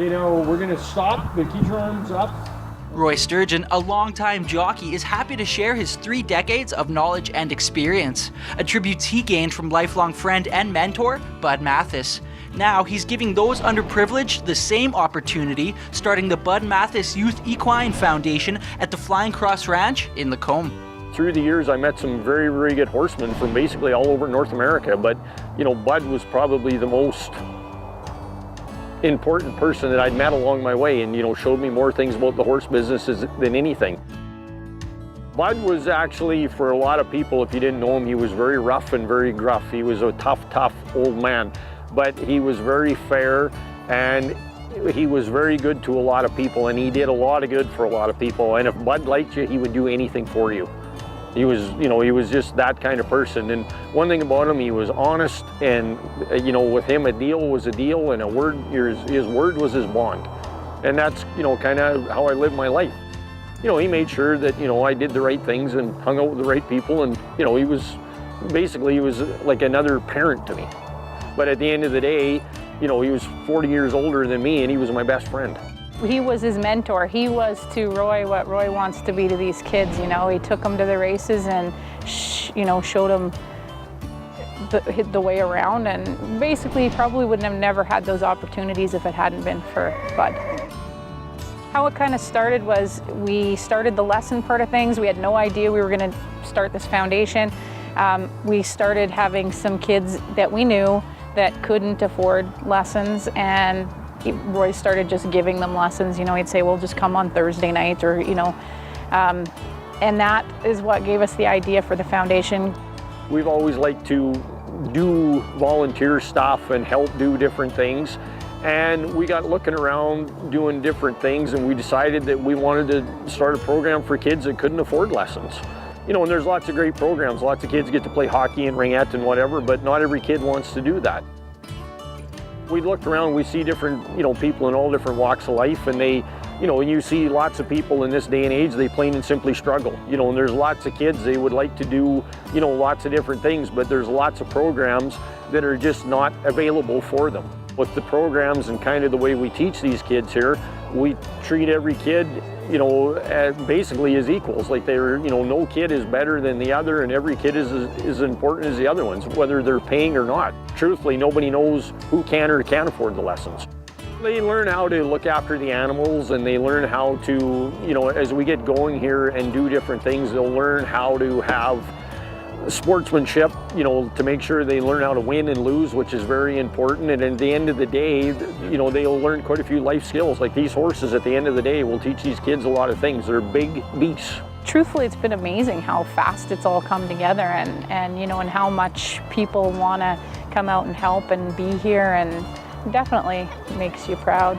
Okay, now we're going to stop, but keep your arms up. Roy Sturgeon, a longtime jockey, is happy to share his 3 decades of knowledge and experience, attributes he gained from lifelong friend and mentor, Bud Mathis. Now he's giving those underprivileged the same opportunity, starting the Bud Mathis Youth Equine Foundation at the Flying Cross Ranch in Lacombe. Through the years, I met some very, very good horsemen from basically all over North America, but Bud was probably the most important person that I'd met along my way, and showed me more things about the horse business than anything. Bud was actually, for a lot of people, if you didn't know him, he was very rough and very gruff. He was a tough old man, but he was very fair, and he was very good to a lot of people, and he did a lot of good for a lot of people. And if Bud liked you, he would do anything for you. He was just that kind of person. And one thing about him, he was honest, and with him a deal was a deal, and his word was his bond. And that's kind of how I lived my life. He made sure that I did the right things and hung out with the right people, and he was like another parent to me. But at the end of the day, he was 40 years older than me, and he was my best friend. He was his mentor. He was to Roy what Roy wants to be to these kids. He took them to the races and showed them the way around, and basically probably wouldn't have never had those opportunities if it hadn't been for Bud. How it kind of started was we started the lesson part of things. We had no idea we were going to start this foundation. We started having some kids that we knew that couldn't afford lessons, and Roy started just giving them lessons. He'd say, well, just come on Thursday night, or, and that is what gave us the idea for the foundation. We've always liked to do volunteer stuff and help do different things. And we got looking around doing different things, and we decided that we wanted to start a program for kids that couldn't afford lessons. And there's lots of great programs. Lots of kids get to play hockey and ringette and whatever, but not every kid wants to do that. We looked around, we see different, people in all different walks of life, and they, and you see lots of people in this day and age, they plain and simply struggle. And there's lots of kids, they would like to do, lots of different things, but there's lots of programs that are just not available for them. With the programs and kind of the way we teach these kids here, we treat every kid, basically as equals. Like no kid is better than the other, and every kid is as important as the other ones, whether they're paying or not. Truthfully, nobody knows who can or can't afford the lessons. They learn how to look after the animals, and they learn how to, as we get going here and do different things, they'll learn how to have sportsmanship, to make sure they learn how to win and lose, which is very important. And at the end of the day, they'll learn quite a few life skills. Like these horses, at the end of the day, will teach these kids a lot of things. They're big beasts. Truthfully, it's been amazing how fast it's all come together, and how much people want to come out and help and be here, and definitely makes you proud.